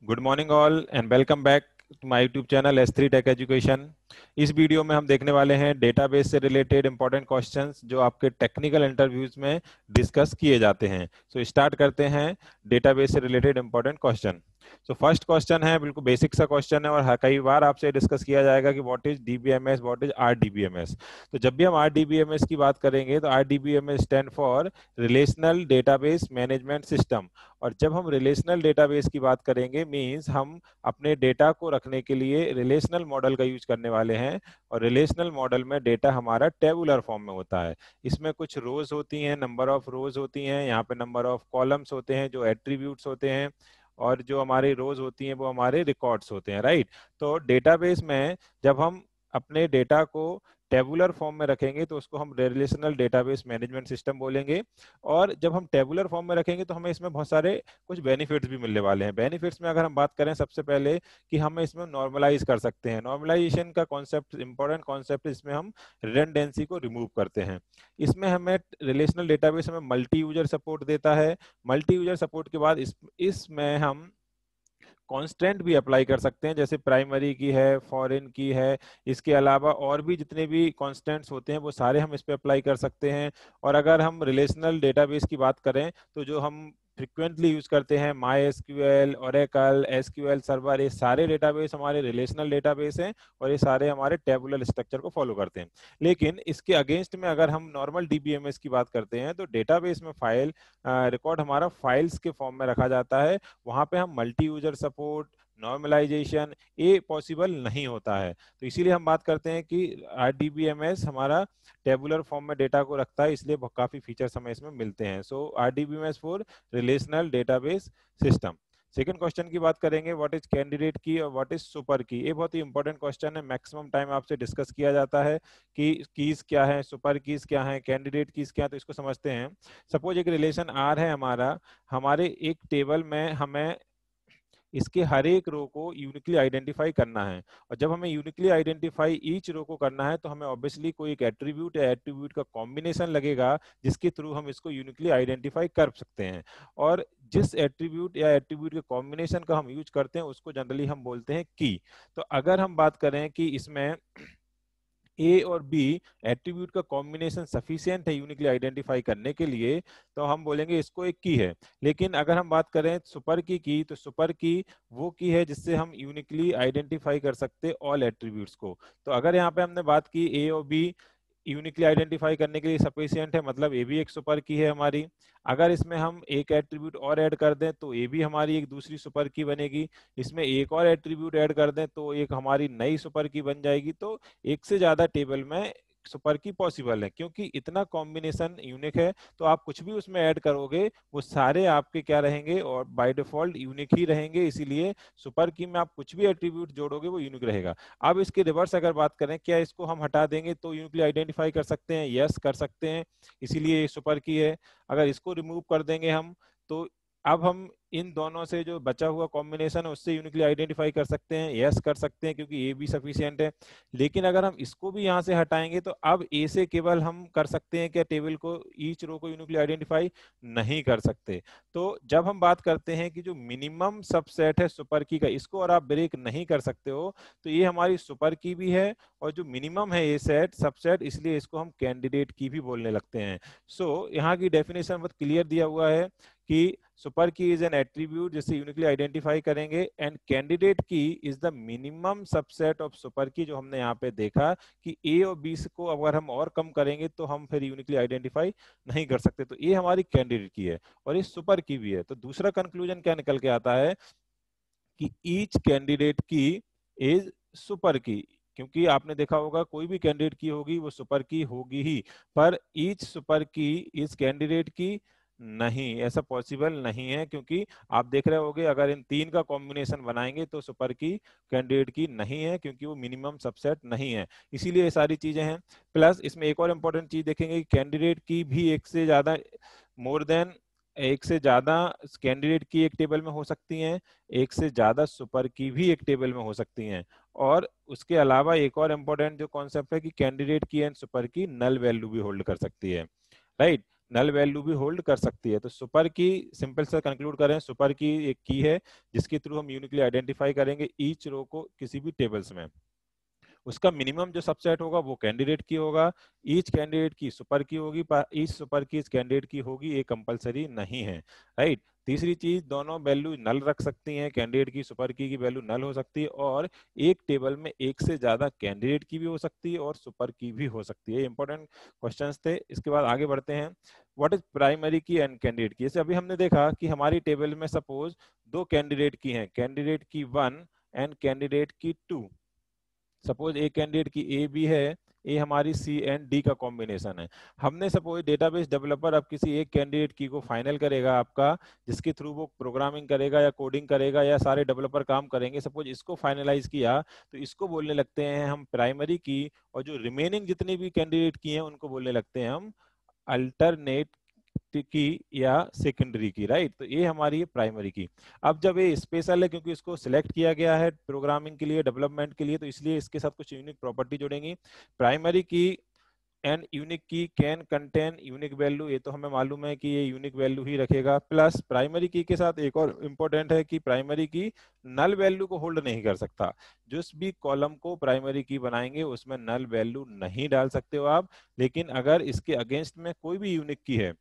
Good morning all and welcome back to my YouTube channel S3 tech education. इस video में हम देखने वाले हैं डेटाबेस से रिलेटेड इंपॉर्टेंट क्वेश्चंस जो आपके टेक्निकल इंटरव्यूज में डिस्कस किए जाते हैं। सो स्टार्ट करते हैं डेटाबेस से related important question. So first question है, बिल्कुल बेसिक सा क्वेश्चन है और कई बार आपसे डिस्कस किया जाएगा कि what is DBMS, what is RDBMS. तो जब भी हम आरडीबीएमएस की बात करेंगे तो RDBMS stand for relational database management system. और जब हम रिलेशनल डेटाबेस की बात करेंगे मींस हम अपने डेटा को रखने के लिए रिलेशनल मॉडल का यूज करने वाले हैं। और रिलेशनल मॉडल में डेटा हमारा टेबुलर फॉर्म में होता है। इसमें कुछ रोज होती हैं, नंबर ऑफ रोज होती हैं, यहाँ पे नंबर ऑफ कॉलम्स होते हैं जो एट्रीब्यूट्स होते हैं, और जो हमारी रोज होती हैं वो हमारे रिकॉर्ड्स होते हैं, राइट। तो डेटाबेस में जब हम अपने डेटा को टेबुलर फॉर्म में रखेंगे तो उसको हम रिलेशनल डेटाबेस मैनेजमेंट सिस्टम बोलेंगे। और जब हम टेबुलर फॉर्म में रखेंगे तो हमें इसमें बहुत सारे कुछ बेनिफिट्स भी मिलने वाले हैं। बेनिफिट्स में अगर हम बात करें सबसे पहले कि हम इसमें नॉर्मलाइज कर सकते हैं। नॉर्मलाइजेशन का कॉन्सेप्ट इंपॉर्टेंट कॉन्सेप्ट, इसमें हम रिडंडेंसी को रिमूव करते हैं। इसमें हमें रिलेशनल डेटाबेस हमें मल्टी यूजर सपोर्ट देता है। मल्टी यूजर सपोर्ट के बाद इसमें हम कांस्टेंट भी अप्लाई कर सकते हैं, जैसे प्राइमरी की है, फॉरेन की है। इसके अलावा और भी जितने भी कांस्टेंट्स होते हैं वो सारे हम इस पे अप्लाई कर सकते हैं। और अगर हम रिलेशनल डेटाबेस की बात करें तो जो हम फ्रिक्वेंटली यूज करते हैं my SQL, Oracle, SQL server, ये सारे डेटाबेस हमारे रिलेशनल डेटाबेस हैं और ये सारे हमारे टेबुलर स्ट्रक्चर को फॉलो करते हैं। लेकिन इसके अगेंस्ट में अगर हम नॉर्मल डीबीएमएस की बात करते हैं तो डेटाबेस में फाइल रिकॉर्ड हमारा फाइल्स के फॉर्म में रखा जाता है। वहां पे हम मल्टी यूजर सपोर्ट, नॉर्मलाइजेशन ये पॉसिबल नहीं होता है। तो इसीलिए हम बात करते हैं कि आरडीबीएमएस हमारा टेबुलर फॉर्म में डेटा को रखता है, इसलिए काफी फीचर्स हमें इसमें मिलते हैं। So RDBMS for relational database system. Second question की बात करेंगे, व्हाट इज कैंडिडेट की और व्हाट इज सुपर की। ये बहुत ही इंपॉर्टेंट क्वेश्चन है, मैक्सिमम टाइम आपसे डिस्कस किया जाता है कि कीज क्या है, सुपर कीज क्या है, कैंडिडेट कीज क्या है। तो इसको समझते हैं। सपोज एक रिलेशन आर है हमारा, हमारे एक टेबल में हमें इसके हर एक रो को यूनिकली आइडेंटिफाई करना है। और जब हमें यूनिकली आइडेंटिफाई ईच रो को करना है तो हमें ऑब्वियसली कोई एक एट्रीब्यूट या एट्रीब्यूट का कॉम्बिनेशन लगेगा जिसके थ्रू हम इसको यूनिकली आइडेंटिफाई कर सकते हैं। और जिस एट्रीब्यूट या एट्रीब्यूट के कॉम्बिनेशन का हम यूज करते हैं उसको जनरली हम बोलते हैं की। तो अगर हम बात करें कि इसमें ए और बी एट्रीब्यूट का कॉम्बिनेशन सफिशिएंट है यूनिकली आइडेंटिफाई करने के लिए तो हम बोलेंगे इसको एक की है। लेकिन अगर हम बात करें सुपर की तो सुपर की वो की है जिससे हम यूनिकली आइडेंटिफाई कर सकते ऑल एट्रीब्यूट्स को। तो अगर यहाँ पे हमने बात की ए और बी यूनिकली आइडेंटिफाई करने के लिए सफिशिएंट है, मतलब ए भी एक सुपर की है हमारी। अगर इसमें हम एक एट्रीब्यूट और ऐड कर दें तो ए भी हमारी एक दूसरी सुपर की बनेगी। इसमें एक और एट्रीब्यूट ऐड कर दें तो एक हमारी नई सुपर की बन जाएगी। तो एक से ज्यादा टेबल में सुपर की पॉसिबल है क्योंकि इतना कॉम्बिनेशन यूनिक है। तो आप कुछ भी उसमें ऐड करोगे वो सारे आपके क्या रहेंगे और बाय डिफॉल्ट यूनिक ही रहेंगे। इसीलिए सुपर की में आप कुछ भी एट्रीब्यूट जोड़ोगे वो यूनिक रहेगा। अब इसके रिवर्स अगर बात करें, क्या इसको हम हटा देंगे तो यूनिकली आइडेंटिफाई कर सकते हैं? यस, कर सकते हैं, इसीलिए ये सुपर की है। अगर इसको रिमूव कर देंगे हम तो अब हम इन दोनों से जो बचा हुआ कॉम्बिनेशन है उससे यूनिकली आइडेंटिफाई कर सकते हैं। यस, कर सकते हैं क्योंकि ए भी सफिशिएंट है। लेकिन अगर हम इसको भी यहाँ से हटाएंगे तो अब ए से केवल हम कर सकते हैं क्या टेबल को, ईच रो को यूनिकली आइडेंटिफाई नहीं कर सकते। तो जब हम बात करते हैं कि जो मिनिमम सबसेट है सुपर की का, इसको और आप ब्रेक नहीं कर सकते हो, तो ये हमारी सुपर की भी है और जो मिनिमम है ये सेट सबसेट, इसलिए इसको हम कैंडिडेट की भी बोलने लगते हैं। सो यहाँ की डेफिनेशन बहुत क्लियर दिया हुआ है कि सुपर की इज एन एट्रीब्यूट जिससे यूनिकली आइडेंटिफाई करेंगे एंड कैंडिडेट की is the minimum subset of super की। जो हमने यहाँ पे देखा कि ए और बी को अगर हम और कम करेंगे तो हम फिर यूनिकली आइडेंटिफाई नहीं कर सकते। तो ये हमारी कैंडिडेट की है और ये सुपर की भी है। तो दूसरा कंक्लूजन क्या निकल के आता है कि ईच कैंडिडेट की इज सुपर की। क्योंकि आपने देखा होगा कोई भी कैंडिडेट की होगी वो सुपर की होगी ही, पर ईच सुपर की इज कैंडिडेट की नहीं, ऐसा पॉसिबल नहीं है। क्योंकि आप देख रहे होगे अगर इन तीन का कॉम्बिनेशन बनाएंगे तो सुपर की कैंडिडेट की नहीं है क्योंकि वो मिनिमम सबसेट नहीं है। इसीलिए ये सारी चीजें हैं। प्लस इसमें एक और इम्पोर्टेंट चीज देखेंगे कि कैंडिडेट की भी एक से ज्यादा, मोर देन एक से ज्यादा कैंडिडेट की एक टेबल में हो सकती हैं, एक से ज्यादा सुपर की भी एक टेबल में हो सकती हैं। और उसके अलावा एक और इम्पोर्टेंट जो कॉन्सेप्ट है कि कैंडिडेट की एंड सुपर की नल वैल्यू भी होल्ड कर सकती है, राइट। नल वैल्यू भी होल्ड कर सकती है। तो सुपर की सिंपल सा कंक्लूड करें, सुपर की एक की है जिसके थ्रू हम यूनिकली आइडेंटिफाई करेंगे ईच रो को किसी भी टेबल्स में। उसका मिनिमम जो सबसेट होगा वो कैंडिडेट की होगा, ईच कैंडिडेट की सुपर की होगी, ईच सुपर की इस कैंडिडेट की होगी, ये कंपलसरी नहीं है, राइट। तीसरी चीज, दोनों वैल्यू नल रख सकती हैं, कैंडिडेट की सुपर की वैल्यू नल हो सकती है, और एक टेबल में एक से ज्यादा कैंडिडेट की भी हो सकती है और सुपर की भी हो सकती है। इंपॉर्टेंट क्वेश्चंस थे। इसके बाद आगे बढ़ते हैं, व्हाट इज प्राइमरी की एंड कैंडिडेट की। जैसे अभी हमने देखा कि हमारी टेबल में सपोज दो कैंडिडेट की हैं, कैंडिडेट की 1 एंड कैंडिडेट की 2। सपोज एक कैंडिडेट की ए बी है, ए हमारी सी एंड डी का कॉम्बिनेशन है। हमने सपोज डेटाबेस डेवलपर अब किसी एक कैंडिडेट की को फाइनल करेगा आपका, जिसके थ्रू वो प्रोग्रामिंग करेगा या कोडिंग करेगा या सारे डेवलपर काम करेंगे, सपोज इसको फाइनलाइज किया, तो इसको बोलने लगते हैं हम प्राइमरी की, और जो रिमेनिंग जितनी भी कैंडिडेट की हैं उनको बोलने लगते हैं हम अल्टरनेट की या सेकेंडरी की, राइट। तो ये हमारी है प्राइमरी की। अब जब ये स्पेशल है क्योंकि इसको सिलेक्ट किया गया है प्रोग्रामिंग के लिए, डेवलपमेंट के लिए, तो इसलिए इसके साथ कुछ यूनिक प्रॉपर्टी जोड़ेंगी। प्राइमरी की एंड यूनिक की कैन कंटेन यूनिक वैल्यू, ये तो हमें मालूम है कि ये यूनिक वैल्यू ही रखेगा। प्लस प्राइमरी की के साथ एक और इम्पोर्टेंट है कि प्राइमरी की नल वैल्यू को होल्ड नहीं कर सकता। जिस भी कॉलम को प्राइमरी की बनाएंगे उसमें नल वैल्यू नहीं डाल सकते हो आप। लेकिन अगर इसके अगेंस्ट में कोई भी यूनिक की है,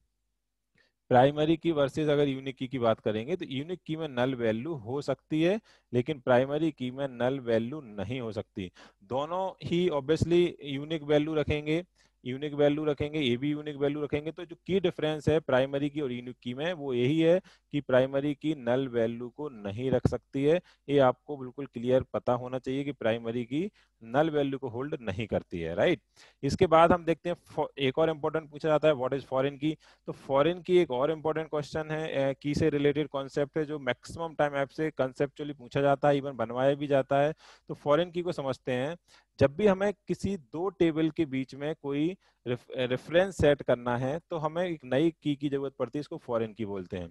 प्राइमरी की वर्सेस अगर यूनिक की बात करेंगे, तो यूनिक की में नल वैल्यू हो सकती है लेकिन प्राइमरी की में नल वैल्यू नहीं हो सकती। दोनों ही ऑब्वियसली यूनिक वैल्यू रखेंगे, यूनिक वैल्यू रखेंगे, ये भी यूनिक वैल्यू रखेंगे। तो जो की डिफरेंस है प्राइमरी की और यूनिक की में वो यही है कि प्राइमरी की नल वैल्यू को नहीं रख सकती है। ये आपको बिल्कुल क्लियर पता होना चाहिए कि प्राइमरी की नल वैल्यू को होल्ड नहीं करती है, राइट। इसके बाद हम देखते हैं एक और इंपॉर्टेंट पूछा जाता है, व्हाट इज फॉरेन की। तो फॉरेन की एक और इम्पोर्टेंट क्वेश्चन है, की से रिलेटेड कॉन्सेप्ट है जो मैक्सिमम टाइम ऐप से कंसेप्चुअली पूछा जाता है, इवन बनवाया भी जाता है। तो फॉरेन की को समझते हैं। जब भी हमें किसी दो टेबल के बीच में कोई रेफरेंस सेट करना है तो हमें एक नई की जरूरत पड़ती है, इसको फॉरेन की बोलते हैं।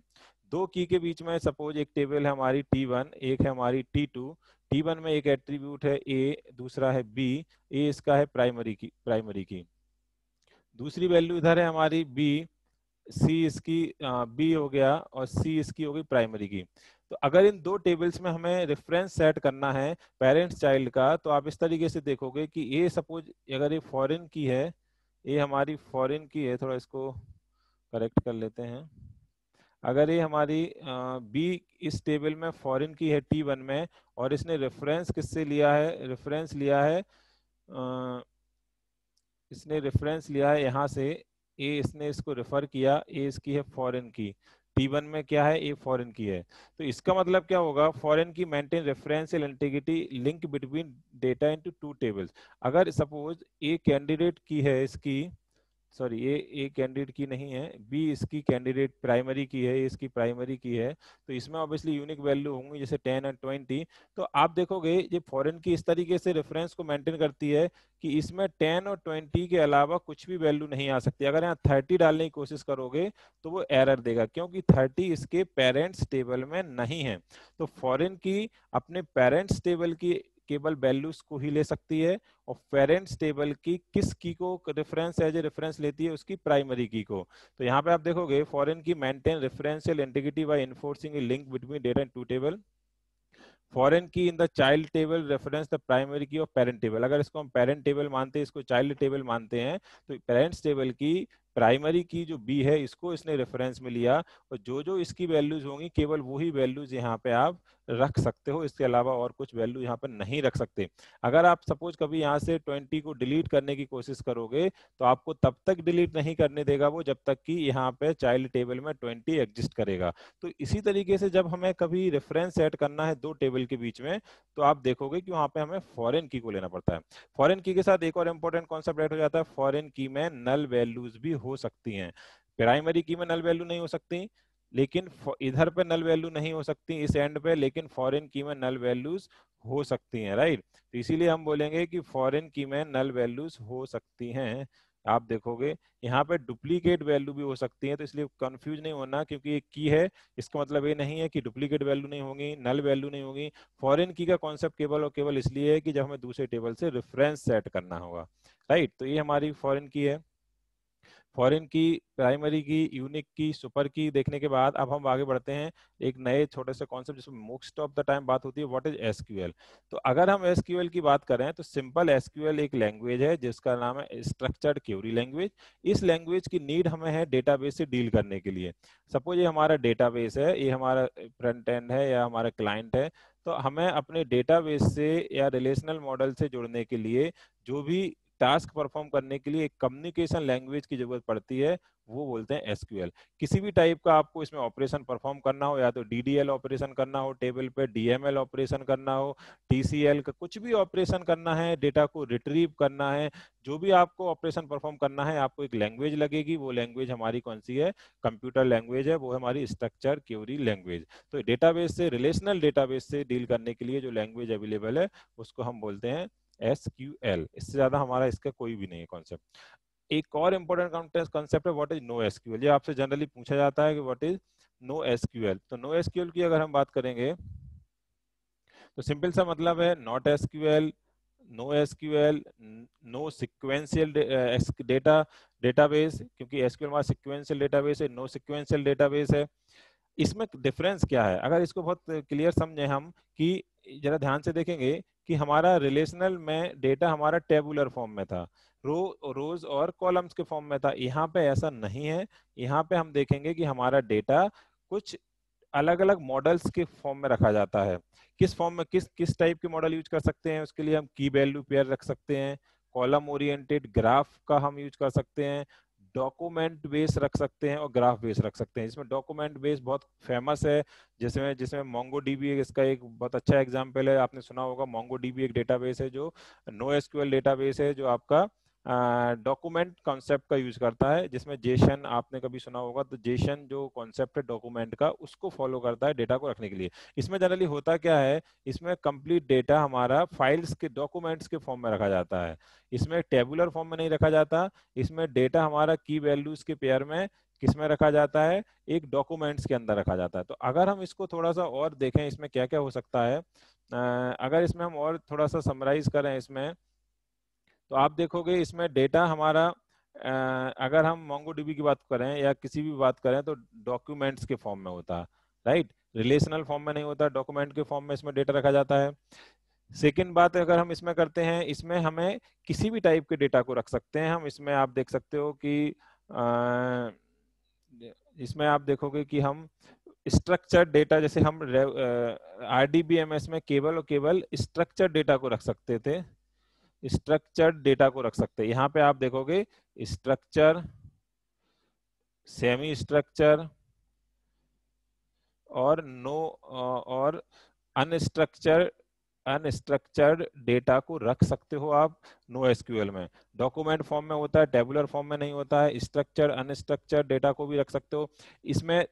दो की के बीच में सपोज एक टेबल है हमारी T1, एक है हमारी T2। T1 में एक एट्रीब्यूट है ए, दूसरा है बी। ए इसका है प्राइमरी की दूसरी वैल्यू इधर है हमारी बी, सी इसकी बी हो गया और सी इसकी हो गई प्राइमरी की। तो अगर इन दो टेबल्स में हमें रेफरेंस सेट करना है पेरेंट्स चाइल्ड का, तो आप इस तरीके से देखोगे कि ये सपोज अगर ये फॉरेन की है, ये हमारी फॉरेन की है, थोड़ा इसको करेक्ट कर लेते हैं। अगर ये हमारी बी इस टेबल में फॉरेन की है T1 में, और इसने रेफरेंस किससे लिया है, रेफरेंस लिया है इसने रेफरेंस लिया है यहाँ से, ए इसने इसको रेफर किया, ए इसकी है फॉरेन की, T1 में क्या है, ए फॉरेन की है। तो इसका मतलब क्या होगा, foreign key maintain referential integrity link between data into two tables. अगर सपोज ए कैंडिडेट की है इसकी, सॉरी ये ए कैंडिडेट की नहीं है, बी इसकी कैंडिडेट प्राइमरी की है, इसकी प्राइमरी की है, तो इसमें ऑब्वियसली यूनिक वैल्यू होंगी जैसे 10 और 20। तो आप देखोगे ये फॉरेन की इस तरीके से रेफरेंस को मेंटेन करती है कि इसमें 10 और 20 के अलावा कुछ भी वैल्यू नहीं आ सकती। अगर यहाँ 30 डालने की कोशिश करोगे तो वो एरर देगा क्योंकि 30 इसके पेरेंट्स टेबल में नहीं है। तो फॉरेन की अपने पेरेंट्स टेबल की केवल वैल्यूज को ही ले सकती है, और पेरेंट्स टेबल की किस की को रेफरेंस एज ए रेफरेंस लेती है, उसकी प्राइमरी की को। तो यहाँ पे आप देखोगे foreign key maintain referential integrity by enforcing a link between data in two table. Foreign key in the child table reference the primary key of parent table. अगर इसको हम पेरेंट टेबल मानते हैं, इसको चाइल्ड टेबल मानते हैं, तो parents table की प्राइमरी की जो बी है इसको इसने रेफरेंस में लिया, और जो जो इसकी वैल्यूज होंगी केवल वही वैल्यूज यहाँ पे आप रख सकते हो, इसके अलावा और कुछ वैल्यू यहाँ पर नहीं रख सकते। अगर आप सपोज कभी यहाँ से 20 को डिलीट करने की कोशिश करोगे तो आपको तब तक डिलीट नहीं करने देगा वो जब तक कि यहाँ पे चाइल्ड टेबल में 20 एग्जिस्ट करेगा। तो इसी तरीके से जब हमें कभी रेफरेंस सेट करना है दो टेबल के बीच में, तो आप देखोगे कि वहां पे हमें फॉरेन की को लेना पड़ता है। फॉरेन की के साथ एक और इंपॉर्टेंट कॉन्सेप्ट ऐड हो जाता है, फॉरेन की में नल वैल्यूज भी हो सकती हैं। प्राइमरी की में नल वैल्यू नहीं हो सकती, लेकिन इधर पे नल वैल्यू नहीं हो सकती इस एंड पे, लेकिन फॉरेन की में नल वैल्यूज हो सकती हैं, राइट। तो इसीलिए हम बोलेंगे कि फॉरेन की में नल वैल्यूज हो सकती हैं। आप देखोगे यहाँ पे डुप्लीकेट वैल्यू भी हो सकती है, तो इसलिए कंफ्यूज नहीं होना, क्योंकि एक की है इसका मतलब ये नहीं है कि डुप्लीकेट वैल्यू नहीं होगी, नल वैल्यू नहीं होगी। फॉरेन की का कॉन्सेप्ट केवल और केवल इसलिए है कि जब हमें दूसरे टेबल से रेफरेंस सेट करना होगा, राइट। तो ये हमारी फॉरेन की है। फॉरेन की, प्राइमरी की, यूनिक की, सुपर की देखने के बाद अब हम आगे बढ़ते हैं एक नए छोटे से कॉन्सेप्ट जिसमें मोस्ट ऑफ द टाइम बात होती है, व्हाट इज एसक्यूएल। तो अगर हम एसक्यूएल की बात करें तो सिंपल एसक्यूएल एक लैंग्वेज है जिसका नाम है स्ट्रक्चर्ड क्वेरी लैंग्वेज। इस लैंग्वेज की नीड हमें है डेटाबेस से डील करने के लिए। सपोज ये हमारा डेटाबेस है, ये हमारा फ्रंट एंड है या हमारा क्लाइंट है, तो हमें अपने डेटाबेस से या रिलेशनल मॉडल से जुड़ने के लिए जो भी टास्क परफॉर्म करने के लिए एक कम्युनिकेशन लैंग्वेज की जरूरत पड़ती है, वो बोलते हैं एसक्यूएल। किसी भी टाइप का आपको इसमें ऑपरेशन परफॉर्म करना हो, या तो डीडीएल ऑपरेशन करना हो टेबल पे, डीएमएल ऑपरेशन करना हो, टीसीएल का कुछ भी ऑपरेशन करना है, डेटा को रिट्रीव करना है, जो भी आपको ऑपरेशन परफॉर्म करना है, आपको एक लैंग्वेज लगेगी। वो लैंग्वेज हमारी कौन सी है? कंप्यूटर लैंग्वेज है, वो है हमारी स्ट्रक्चर क्वेरी लैंग्वेज। तो डेटाबेस से, रिलेशनल डेटाबेस से डील करने के लिए जो लैंग्वेज अवेलेबल है उसको हम बोलते हैं एसक्यूएल। इससे ज्यादा हमारा इसका कोई भी नहीं है कॉन्सेप्ट। एक और इंपॉर्टेंट कॉन्सेप्ट है व्हाट इज नो एसक्यूएल। ये आपसे जनरली पूछा जाता है कि व्हाट इज नो एसक्यूएल। तो नो एसक्यूएल की अगर हम बात करेंगे तो सिंपल सा मतलब है not SQL, no SQL, no sequential data database, क्योंकि एसक्यूएल हमारा सिक्वेंशियल डेटाबेस है, नो सिक्वेंशियल डेटाबेस है। इसमें डिफरेंस क्या है? अगर इसको बहुत क्लियर समझे हम, कि जरा ध्यान से देखेंगे कि हमारा रिलेशनल में डेटा हमारा टेबुलर फॉर्म में था, रोज और कॉलम्स के फॉर्म में था। यहाँ पे ऐसा नहीं है। यहाँ पे हम देखेंगे कि हमारा डेटा कुछ अलग अलग मॉडल्स के फॉर्म में रखा जाता है। किस फॉर्म में, किस किस टाइप के मॉडल यूज कर सकते हैं? उसके लिए हम की वैल्यू पेयर रख सकते हैं, कॉलम ओरिएंटेड ग्राफ का हम यूज कर सकते हैं, डॉक्यूमेंट बेस रख सकते हैं और ग्राफ बेस रख सकते हैं। इसमें डॉक्यूमेंट बेस बहुत फेमस है, जिसमें जिसमें मोंगो डीबी इसका एक बहुत अच्छा एग्जांपल है। आपने सुना होगा मोंगो डीबी एक डेटाबेस है जो नो एसक्यूएल डेटाबेस है, जो आपका डॉक्यूमेंट कॉन्सेप्ट का यूज करता है, जिसमें जेसन आपने कभी सुना होगा। तो जेसन जो कॉन्सेप्ट है डॉक्यूमेंट का, उसको फॉलो करता है डेटा को रखने के लिए। इसमें जनरली होता क्या है, इसमें कंप्लीट डेटा हमारा फाइल्स के, डॉक्यूमेंट्स के फॉर्म में रखा जाता है। इसमें टेबुलर फॉर्म में नहीं रखा जाता। इसमें डेटा हमारा की वैल्यूज के पेयर में किस में रखा जाता है? एक डॉक्यूमेंट्स के अंदर रखा जाता है। तो अगर हम इसको थोड़ा सा और देखें इसमें क्या क्या हो सकता है, अगर इसमें हम और थोड़ा सा समराइज करें इसमें, तो आप देखोगे इसमें डेटा हमारा, अगर हम मोंगोडीबी की बात करें या किसी भी बात करें, तो डॉक्यूमेंट्स के फॉर्म में होता है, राइट? रिलेशनल फॉर्म में नहीं होता, डॉक्यूमेंट के फॉर्म में इसमें डेटा रखा जाता है। सेकेंड बात अगर हम इसमें करते हैं, इसमें हमें किसी भी टाइप के डेटा को रख सकते हैं हम। इसमें आप देख सकते हो कि इसमें आप देखोगे कि हम स्ट्रक्चर्ड डेटा, जैसे हम आरडीबीएमएस में केवल और केवल स्ट्रक्चर्ड डेटा को रख सकते थे, स्ट्रक्चर्ड डेटा को रख सकते हैं। यहाँ पे आप देखोगे स्ट्रक्चर, सेमी स्ट्रक्चर और नो और अनस्ट्रक्चर्ड अनस्ट्रक्चर्ड डेटा को रख सकते हो आप नो एसक्यूएल में। डॉक्यूमेंट फॉर्म में होता है, टेबुलर फॉर्म में नहीं होता है। स्ट्रक्चर अनस्ट्रक्चर्ड डेटा को भी रख सकते हो। इसमें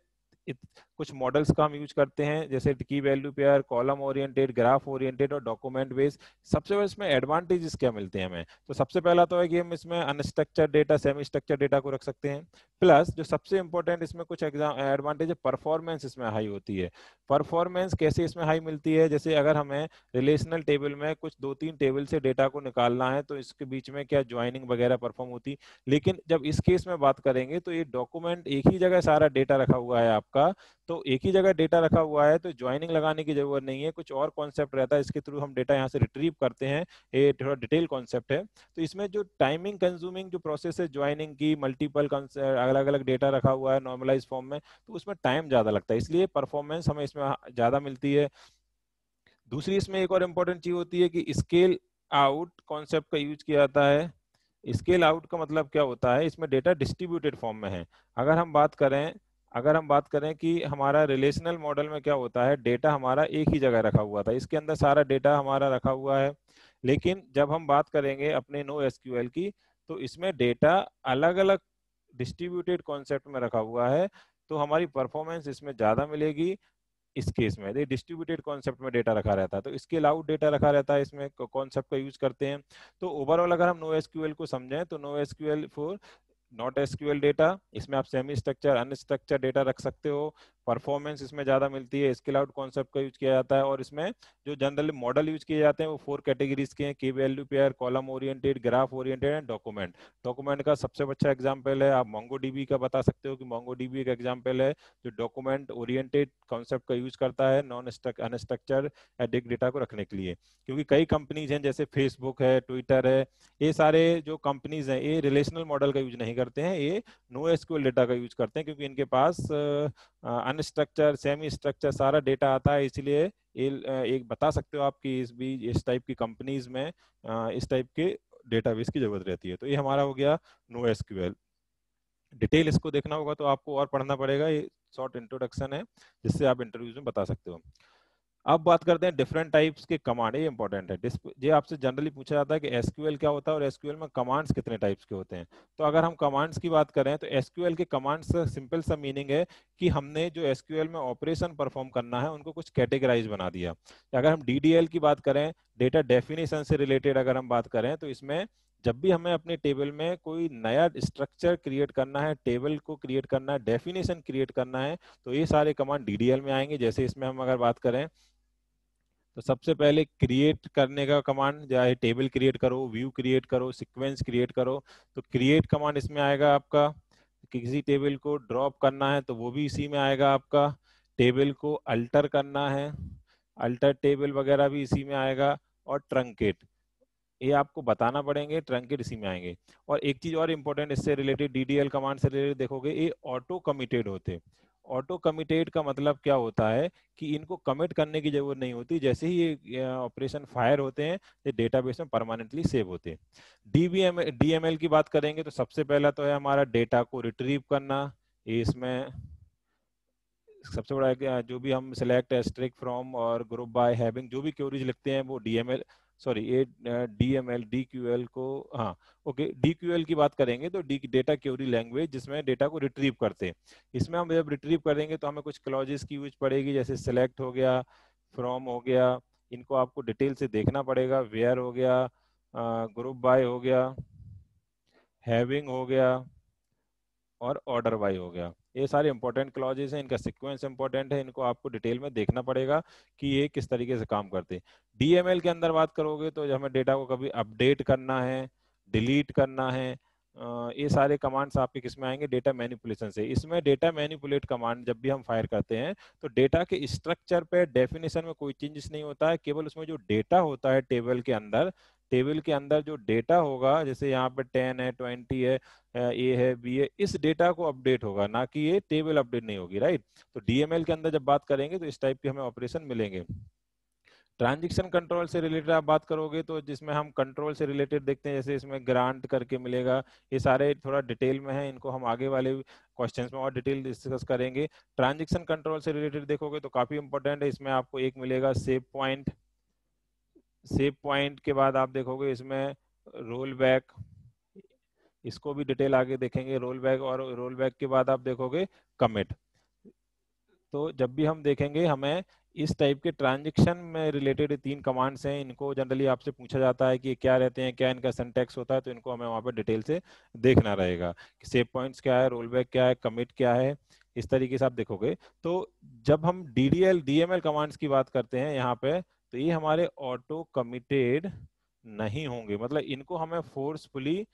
कुछ मॉडल्स का हम यूज करते हैं, जैसे की value pair, column oriented, graph oriented और डॉक्यूमेंट बेस्ड। सबसे पहले इसमें एडवांटेजेस क्या मिलते हैं हमें? तो सबसे पहला तो है कि हम इसमें unstructured data, semi structured data को रख सकते हैं। प्लस जो सबसे इंपॉर्टेंट इसमें कुछ एडवांटेज है, परफॉर्मेंस इसमें हाई होती है। परफॉर्मेंस कैसे इसमें हाई मिलती है? जैसे अगर हमें रिलेशनल टेबल में कुछ 2-3 टेबल से डेटा को निकालना है, तो इसके बीच में क्या ज्वाइनिंग वगैरह परफॉर्म होती। लेकिन जब इस केस में बात करेंगे तो ये डॉक्यूमेंट एक ही जगह सारा डेटा रखा हुआ है आपका, तो एक ही जगह डेटा रखा हुआ है, तो ज्वाइनिंग लगाने की जरूरत नहीं है। कुछ और कॉन्सेप्ट रहता है, इसके थ्रू हम डेटा यहाँ से रिट्रीव करते हैं। ये थोड़ा डिटेल कॉन्सेप्ट है। तो इसमें जो टाइमिंग कंज्यूमिंग जो प्रोसेस है ज्वाइनिंग की, मल्टीपल अलग अलग डेटा रखा हुआ है नॉर्मलाइज फॉर्म में, तो उसमें टाइम ज्यादा लगता है, इसलिए परफॉर्मेंस हमें इसमें ज्यादा मिलती है। दूसरी इसमें एक और इम्पोर्टेंट चीज होती है कि स्केल आउट कॉन्सेप्ट का यूज किया जाता है। स्केल आउट का मतलब क्या होता है? इसमें डेटा डिस्ट्रीब्यूटेड फॉर्म में है। अगर हम बात करें अगर हम बात करें कि हमारा रिलेशनल मॉडल में क्या होता है, डेटा हमारा एक ही जगह रखा हुआ था, इसके अंदर सारा डेटा हमारा रखा हुआ है। लेकिन जब हम बात करेंगे अपने नो एसक्यूएल की, तो इसमें डेटा अलग अलग डिस्ट्रीब्यूटेड कॉन्सेप्ट में रखा हुआ है, तो हमारी परफॉर्मेंस इसमें ज्यादा मिलेगी। इस केस में ये डिस्ट्रीब्यूटेड कॉन्सेप्ट में डेटा रखा रहता है, तो इसके अलाउड डेटा रखा रहता है, इसमें कॉन्सेप्ट का यूज करते हैं। तो ओवरऑल अगर हम नो एसक्यूएल को समझें, तो no SQL for not SQL data, इसमें आप सेमी स्ट्रक्चर अनस्ट्रक्चर डेटा रख सकते हो, परफॉर्मेंस इसमें ज़्यादा मिलती है, स्केल आउट कॉन्सेप्ट का यूज किया जाता है। और इसमें जो जनरली मॉडल यूज किए जाते हैं वो 4 कैटेगरीज के हैं, की value pair, column oriented, graph oriented and document. Document का सबसे अच्छा एग्जाम्पल है, आप मोंगोडीबी का बता सकते हो कि मोंगोडीबी एक एग्जाम्पल है जो डॉक्यूमेंट ओरिएंटेड कॉन्सेप्ट का यूज करता है नॉन अनस्ट्रक्चर एडिक डेटा को रखने के लिए। क्योंकि कई कंपनीज हैं जैसे फेसबुक है, ट्विटर है, ये सारे जो कंपनीज हैं ये रिलेशनल मॉडल का यूज नहीं करते हैं, ये नो एसक्यूएल डेटा का यूज करते हैं, क्योंकि इनके पास अनस्ट्रक्चर सेमी स्ट्रक्चर सारा डेटा आता है। इसलिए एक बता सकते हो आप कि इस टाइप की कंपनीज में इस टाइप के डेटाबेस की जरूरत रहती है। तो ये हमारा हो गया नो एसक्यूएल। डिटेल इसको देखना होगा तो आपको और पढ़ना पड़ेगा, ये शॉर्ट इंट्रोडक्शन है जिससे आप इंटरव्यूज में बता सकते हो। अब बात करते हैं डिफरेंट टाइप्स के कमांड, ये इंपॉर्टेंट है। ये आपसे जनरली पूछा जाता है कि एसक्यूएल क्या होता है और एसक्यूएल में कमांड्स कितने टाइप्स के होते हैं। तो अगर हम कमांड्स की बात करें तो एसक्यूएल के कमांड्स का सिंपल सा मीनिंग है कि हमने जो एसक्यूएल में ऑपरेशन परफॉर्म करना है उनको कुछ कैटेगराइज बना दिया। अगर हम डीडीएल की बात करें, डेटा डेफिनेशन से रिलेटेड अगर हम बात करें, तो इसमें जब भी हमें अपने टेबल में कोई नया स्ट्रक्चर क्रिएट करना है, टेबल को क्रिएट करना है, डेफिनेशन क्रिएट करना है, तो ये सारे कमांड डीडीएल में आएंगे। जैसे इसमें हम अगर बात करें तो सबसे पहले क्रिएट करने का कमांड, चाहे टेबल क्रिएट करो, व्यू क्रिएट करो, सीक्वेंस क्रिएट करो, तो क्रिएट कमांड इसमें आएगा आपका। किसी टेबल को ड्रॉप करना है तो वो भी इसी में आएगा आपका। टेबल को अल्टर करना है, अल्टर टेबल वगैरह भी इसी में आएगा। और ट्रंकेट, ये आपको बताना पड़ेंगे, ट्रंकेट इसी में आएंगे। और एक चीज और इंपॉर्टेंट इससे रिलेटेड, डीडीएल कमांड से रिलेटेड देखोगे, ये ऑटो कमिटेड होते। ऑटो कमिटेड का मतलब क्या होता है कि इनको कमिट करने की जरूरत नहीं होती, जैसे ही ये ऑपरेशन फायर होते हैं ये डेटाबेस में परमानेंटली सेव होते हैं। डीएमएल की बात करेंगे तो सबसे पहला तो है हमारा डेटा को रिट्रीव करना। ये इसमें सबसे बड़ा है कि जो भी हम सिलेक्ट एस्ट्रिक फ्रॉम और ग्रुप बाय हैविंग जो भी क्वेरीज लिखते हैं वो डीएमएल, सॉरी ये डीएमएल डीक्यूएल को, हाँ ओके, डीक्यूएल की बात करेंगे तो डी डेटा क्वेरी लैंग्वेज जिसमें डेटा को रिट्रीव करते हैं। इसमें हम जब रिट्रीव करेंगे तो हमें कुछ क्लॉजेस की यूज पड़ेगी, जैसे सिलेक्ट हो गया, फ्रॉम हो गया, इनको आपको डिटेल से देखना पड़ेगा, वेयर हो गया, ग्रुप बाय हो गया, हैविंग हो गया और ऑर्डर बाय हो गया। ये सारे इंपॉर्टेंट क्लॉजेस हैं, इनका सीक्वेंस इंपॉर्टेंट है, इनको आपको डिटेल में देखना पड़ेगा कि ये किस तरीके से काम करते हैं। डीएमएल के अंदर बात करोगे तो जब हमें डेटा को कभी अपडेट करना है, डिलीट करना है, ये सारे कमांड्स आपके किस में आएंगे, डेटा मैनिपुलेशन से। इसमें डेटा मैनिपुलेट कमांड जब भी हम फायर करते हैं तो डेटा के स्ट्रक्चर पे, डेफिनेशन में कोई चेंजेस नहीं होता है, केवल उसमें जो डेटा होता है टेबल के अंदर, टेबल के अंदर जो डेटा होगा, जैसे यहाँ पे 10 है, 20 है, ए है, बी है, इस डेटा को अपडेट होगा, ना कि ये टेबल अपडेट नहीं होगी, राइट। तो डीएमएल के अंदर जब बात करेंगे तो इस टाइप के हमें ऑपरेशन मिलेंगे। ट्रांजैक्शन कंट्रोल से रिलेटेड आप बात करोगे तो जिसमें हम कंट्रोल से रिलेटेड देखते हैं, जैसे इसमें ग्रांट करके मिलेगा, ये सारे थोड़ा डिटेल में है, इनको हम आगे वाले क्वेश्चंस में और डिटेल डिस्कस करेंगे। ट्रांजैक्शन कंट्रोल से रिलेटेड देखोगे तो काफी इंपॉर्टेंट है, इसमें आपको एक मिलेगा सेव पॉइंट। सेव पॉइंट के बाद आप देखोगे इसमें रोल बैक, इसको भी डिटेल आगे देखेंगे, रोल बैक, और रोल बैक के बाद आप देखोगे कमिट। तो जब भी हम देखेंगे हमें इस टाइप के ट्रांजैक्शन में रिलेटेड 3 कमांड्स हैं, इनको जनरली आपसे पूछा जाता है कि ये क्या रहते हैं, क्या इनका सिंटैक्स होता है, तो इनको हमें वहाँ पर डिटेल से देखना रहेगा कि सेव पॉइंट्स क्या है, रोल बैक क्या है, कमिट क्या है, इस तरीके से आप देखोगे। तो जब हम डीडीएल डीएमएल कमांड्स की बात करते हैं यहाँ पे, तो ये हमारे ऑटो कमिटेड नहीं होंगे, मतलब इनको हमें फोर्सफुली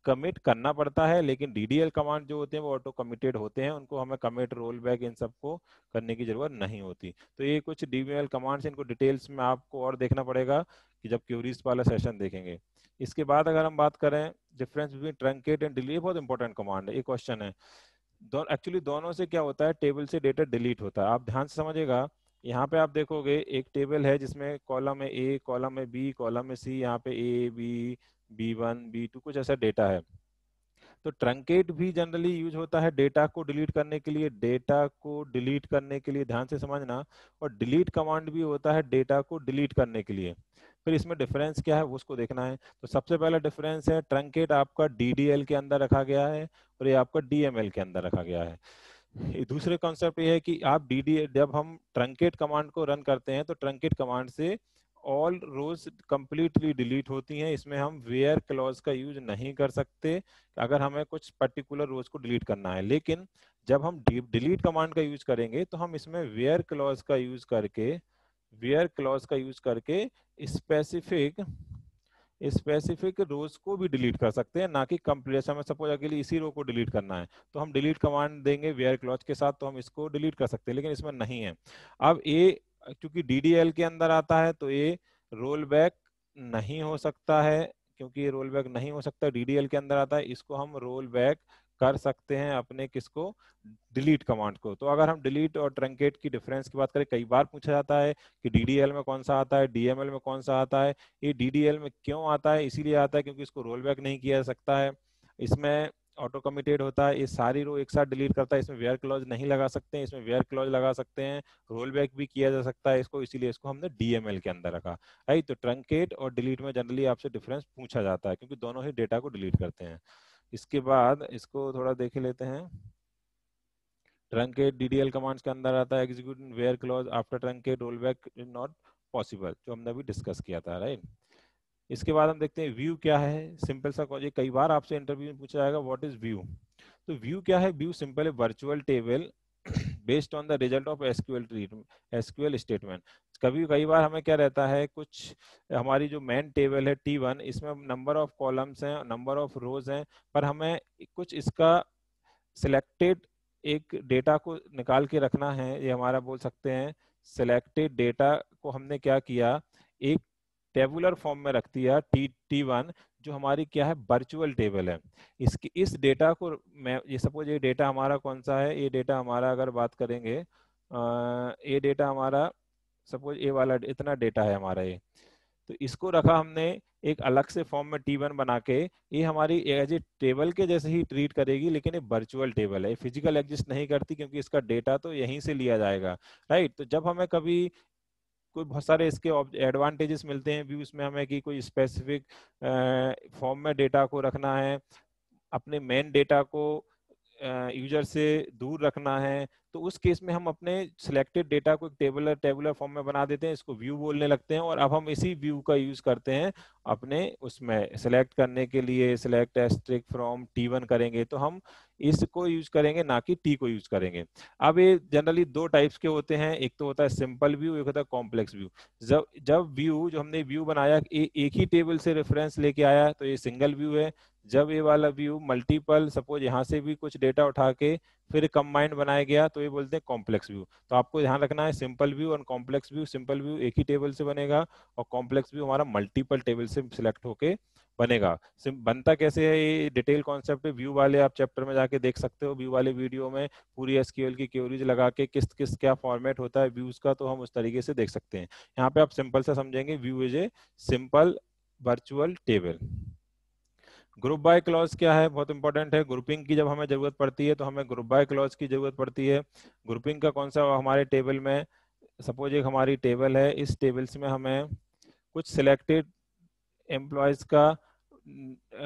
कमिट करना पड़ता है, लेकिन डीडीएल कमांड जो होते हैं वो ऑटो कमिटेड होते हैं, उनको हमें कमिट, रोल बैक, इन सबको करने की जरूरत नहीं होती। तो ये कुछ डीडीएल कमांड्स, इनको डिटेल्स में आपको और देखना पड़ेगा कि जब क्यूरीज वाला सेशन देखेंगे। इसके बाद अगर हम बात करें difference between truncate and delete, बहुत इंपॉर्टेंट कमांड है, ये क्वेश्चन है। एक्चुअली दोनों से क्या होता है, टेबल से डेटा डिलीट होता है। आप ध्यान से समझिएगा, यहाँ पे आप देखोगे एक टेबल है जिसमें कॉलम है ए, कॉलम है बी, कॉलम है सी, यहाँ पे ए बी, बी1 बी2 कुछ ऐसा डेटा है। तो ट्रंकेट भी जनरली यूज होता है डेटा को डिलीट करने के लिए, डेटा को डिलीट करने के लिए, ध्यान से समझना। और डिलीट कमांड भी होता है डेटा को डिलीट करने के लिए। फिर इसमें डिफरेंस क्या है उसको देखना है। तो सबसे पहला डिफरेंस है, ट्रंकेट आपका डीडीएल के अंदर रखा गया है और ये आपका डीएमएल के अंदर रखा गया है। दूसरे कॉन्सेप्ट ये है कि आप डीडी जब हम ट्रंकेट कमांड को रन करते हैं तो ट्रंकेट कमांड से ऑल रोज कंप्लीटली डिलीट होती हैं, इसमें हम वेयर क्लॉज का यूज नहीं कर सकते अगर हमें कुछ पर्टिकुलर रोज को डिलीट करना है। लेकिन जब हम डिलीट कमांड का यूज करेंगे तो हम इसमें वेयर क्लॉज का यूज करके स्पेसिफिक रोज को भी डिलीट कर सकते हैं, ना कि कंप्लीट। जैसे हमें सपोज अकेले इसी रो को डिलीट करना है तो हम डिलीट कमांड देंगे वेयर क्लॉज के साथ, तो हम इसको डिलीट कर सकते हैं, लेकिन इसमें नहीं है। अब ये क्योंकि डीडीएल के अंदर आता है तो ये रोल बैक नहीं हो सकता है, क्योंकि ये रोल बैक नहीं हो सकता, डीडीएल के अंदर आता है। इसको हम रोल बैक कर सकते हैं अपने किसको, डिलीट कमांड को। तो अगर हम डिलीट और ट्रंकेट की डिफरेंस की बात करें, कई बार पूछा जाता है कि डीडीएल में कौन सा आता है, डीएमएल में कौन सा आता है। ये डीडीएल में क्यों आता है, इसीलिए आता है क्योंकि इसको रोल बैक नहीं किया जा सकता है, इसमें ऑटो कमिटेड होता है, ये सारी रो एक साथ डिलीट करता है। इसमें वेयर क्लॉज नहीं लगा सकते हैं, इसमें वेयर क्लॉज लगा सकते हैं, रोल बैक भी किया जा सकता है इसको, इसीलिए इसको हमने डीएमएल के अंदर रखा। राइट, तो ट्रंकेट और डिलीट में जनरली आपसे डिफरेंस पूछा जाता है क्योंकि दोनों ही डेटा को डिलीट करते हैं। इसके बाद इसको थोड़ा देख लेते हैं। ट्रंकेट डीडीएल कमांड्स के अंदर आता है, execute where clause after truncate roll back is not possible, जो हमने अभी डिस्कस किया था। राइट, इसके बाद हम देखते हैं व्यू क्या है। सिंपल सा, ये कई बार आपसे इंटरव्यू में पूछा जाएगा व्हाट इज व्यू। तो व्यू क्या है, व्यू सिंपल है virtual table based on the result of SQL statement. कई बार हमें क्या रहता है, कुछ हमारी जो मेन टेबल है T1, इसमें नंबर ऑफ कॉलम्स हैं, नंबर ऑफ रोज हैं, पर हमें कुछ इसका सिलेक्टेड एक डेटा को निकाल के रखना है। ये हमारा बोल सकते हैं सिलेक्टेड डेटा को हमने क्या किया, एक टेबुलर फॉर्म में रख दिया T1, जो हमारी क्या है वर्चुअल टेबल है। इस डेटा को मैं ये सपोज ये डेटा हमारा कौन सा है, ये डेटा हमारा अगर बात करेंगे ये डेटा हमारा सपोज ये वाला इतना डेटा है हमारा ये, तो इसको रखा हमने एक अलग से फॉर्म में T1 बना के। ये हमारी एज ए टेबल के जैसे ही ट्रीट करेगी, लेकिन ये वर्चुअल टेबल है, फिजिकल एग्जिस्ट नहीं करती क्योंकि इसका डेटा तो यहीं से लिया जाएगा। राइट, तो जब हमें कभी कोई बहुत सारे इसके एडवांटेजेस मिलते हैं व्यूज में हमें कि कोई स्पेसिफिक फॉर्म में डेटा को रखना है, अपने मेन डेटा को यूजर से दूर रखना है, तो उस केस में हम अपने सिलेक्टेड डेटा को एक टेबुलर फॉर्म में बना देते हैं, इसको व्यू बोलने लगते हैं, और अब हम इसी व्यू का यूज करते हैं अपने उसमें सिलेक्ट करने के लिए। सिलेक्ट एस्ट्रिक फ्रॉम T1 करेंगे तो हम इसको यूज करेंगे, ना कि T को यूज करेंगे। अब ये जनरली दो टाइप्स के होते हैं, एक तो होता है सिंपल व्यू, एक होता है कॉम्प्लेक्स व्यू। जब व्यू जो हमने व्यू बनाया एक ही टेबल से रेफरेंस लेके आया तो ये सिंगल व्यू है। जब ये वाला व्यू मल्टीपल, सपोज यहाँ से भी कुछ डेटा उठा के फिर कंबाइंड बनाया गया, तो ये बोलते हैं कॉम्प्लेक्स व्यू। तो आपको ध्यान रखना है सिंपल व्यू और कॉम्प्लेक्स व्यू। सिंपल व्यू एक ही टेबल से बनेगा और कॉम्प्लेक्स व्यू हमारा मल्टीपल टेबल से सिलेक्ट होके बनेगा। बनता कैसे है, ये डिटेल कॉन्सेप्ट व्यू वाले आप चैप्टर में जाके देख सकते हो। व्यू वाले वीडियो में पूरी एसक्यूएल की क्वेरीज लगा के किस किस क्या फॉर्मेट होता है व्यूज का, तो हम उस तरीके से देख सकते हैं। यहाँ पे आप सिंपल से समझेंगे, view is a simple virtual table. Group by clause क्या है, बहुत इंपॉर्टेंट है। ग्रुपिंग की जब हमें जरूरत पड़ती है तो हमें ग्रुप बाय क्लॉज की जरूरत पड़ती है। ग्रुपिंग का कौन सा, हमारे टेबल में सपोज एक हमारी टेबल है, इस टेबल्स में हमें कुछ सिलेक्टेड एम्प्लॉयज का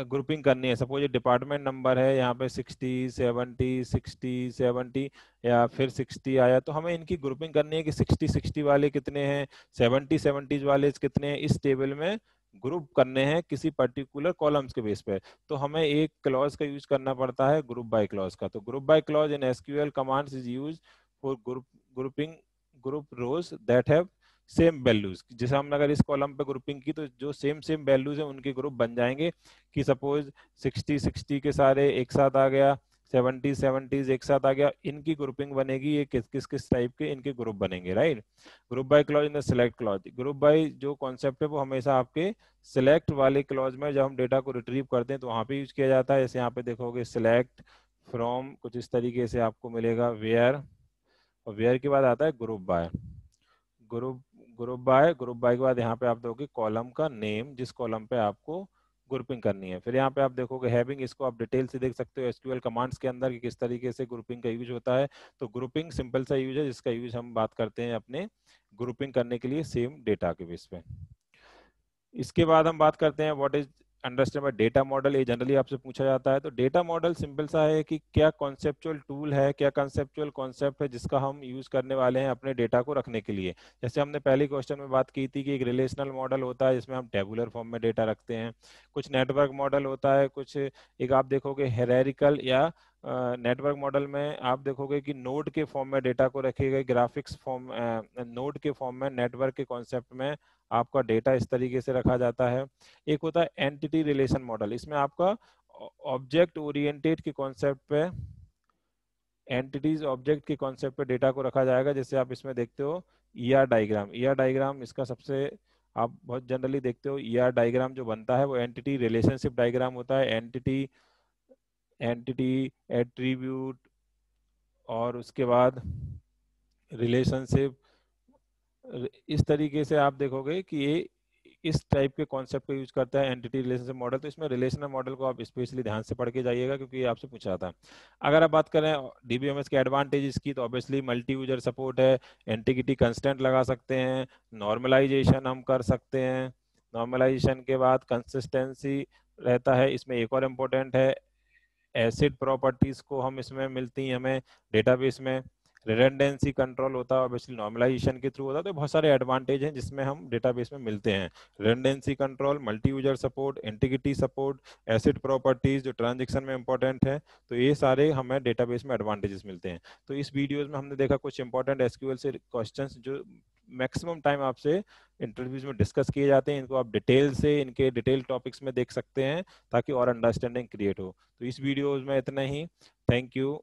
ग्रुपिंग करनी है। सपोज ये डिपार्टमेंट नंबर है, यहाँ पे 60 70 60 70 या फिर 60 आया, तो हमें इनकी ग्रुपिंग करनी है कि 60 वाले कितने हैं, 70 वाले कितने हैं, इस टेबल में ग्रुप करने हैं किसी पर्टिकुलर कॉलम्स के बेस पे। तो हमें एक क्लॉज का यूज करना पड़ता है ग्रुप बाय क्लॉज का। तो group by clause in SQL commands is use for grouping group rows that have same values. जैसे हम अगर इस कॉलम पे ग्रुपिंग की तो जो सेम वैल्यूज है उनके ग्रुप बन जाएंगे, कि सपोज 60 के सारे एक साथ आ गया, 70 एक साथ आ गया, इनकी ग्रुपिंग बनेगी। ये किस किस टाइप के इनके ग्रुप बनेंगे। Right, group by clause in the select clause. Group by जो कॉन्सेप्ट है वो हमेशा आपके सिलेक्ट वाले क्लॉज में जब हम डेटा को रिट्रीव करते हैं तो वहां पे यूज किया जाता है। जैसे यहाँ पे देखोगे सिलेक्ट फ्रॉम, कुछ इस तरीके से आपको मिलेगा वेयर, और वेयर के बाद आता है group by. Group group by के बाद यहाँ पे आप दोगे कॉलम का नेम, जिस कॉलम पे आपको ग्रुपिंग करनी है। फिर यहाँ पे आप देखोगे हैविंग, इसको आप डिटेल से देख सकते हो एसक्यूएल कमांड्स के अंदर कि किस तरीके से ग्रुपिंग का यूज होता है। तो ग्रुपिंग सिंपल सा यूज है जिसका यूज हम बात करते हैं अपने ग्रुपिंग करने के लिए सेम डेटा के बेस पे। इसके बाद हम बात करते हैं what is understand by data model, ये जनरली आपसे पूछा जाता है। तो डेटा मॉडल सिंपल सा है कि क्या कॉन्सेप्चुअल टूल है, क्या कॉन्सेप्चुअल कॉन्सेप्ट है जिसका हम यूज करने वाले हैं अपने डेटा को रखने के लिए। जैसे हमने पहले क्वेश्चन में बात की थी कि एक रिलेशनल मॉडल होता है जिसमें हम टेबुलर फॉर्म में डेटा रखते हैं, कुछ नेटवर्क मॉडल होता है, कुछ एक आप देखोगे हेरारिकल या नेटवर्क मॉडल में आप देखोगे कि नोड के फॉर्म में डेटा को रखे गए, ग्राफिक्स फॉर्म नोड के फॉर्म में, नेटवर्क के कॉन्सेप्ट में आपका डेटा इस तरीके से रखा जाता है। एक होता है एंटिटी रिलेशन मॉडल, इसमें आपका ऑब्जेक्ट ओरिएंटेड के कॉन्सेप्ट पे, एंटिटीज ऑब्जेक्ट के कॉन्सेप्ट पे डेटा को रखा जाएगा। जैसे आप इसमें देखते हो ईआर डायग्राम, ईआर डायग्राम इसका सबसे आप बहुत जनरली देखते हो, ईआर डायग्राम जो बनता है वो एंटिटी रिलेशनशिप डायग्राम होता है। एंटिटी एंटिटी एट्रीब्यूट और उसके बाद रिलेशनशिप, इस तरीके से आप देखोगे कि ये इस टाइप के कॉन्सेप्ट को यूज करता है एंटिटी रिलेशनशिप मॉडल। तो इसमें रिलेशनल मॉडल को आप स्पेशली ध्यान से पढ़ के जाइएगा क्योंकि ये आपसे पूछा था। अगर आप बात करें डीबीएमएस के एडवांटेजेस की, तो ऑब्वियसली मल्टी यूजर सपोर्ट है, एंटिटी कंस्टेंट लगा सकते हैं, नॉर्मलाइजेशन हम कर सकते हैं, नॉर्मलाइजेशन के बाद कंसिस्टेंसी रहता है। इसमें एक और इम्पोर्टेंट है, एसिड प्रॉपर्टीज को हम इसमें मिलती हैं हमें डेटाबेस में, रिडंडेंसी कंट्रोल होता है ऑब्वियसली नॉर्मलाइजेशन के थ्रू होता है। तो बहुत सारे एडवांटेज हैं जिसमें हम डेटाबेस में मिलते हैं, redundancy control, multi user support, integrity support, acid properties जो ट्रांजेक्शन में इंपॉर्टेंट है। तो ये सारे हमें डेटाबेस में एडवांटेजेस मिलते हैं। तो इस वीडियोज में हमने देखा कुछ इंपॉर्टेंट एसक्यूएल से क्वेश्चंस जो मैक्सिमम टाइम आपसे इंटरव्यूज में डिस्कस किए जाते हैं, इनको आप डिटेल से इनके डिटेल टॉपिक्स में देख सकते हैं ताकि और अंडरस्टैंडिंग क्रिएट हो। तो इस वीडियोज में इतना ही। Thank you.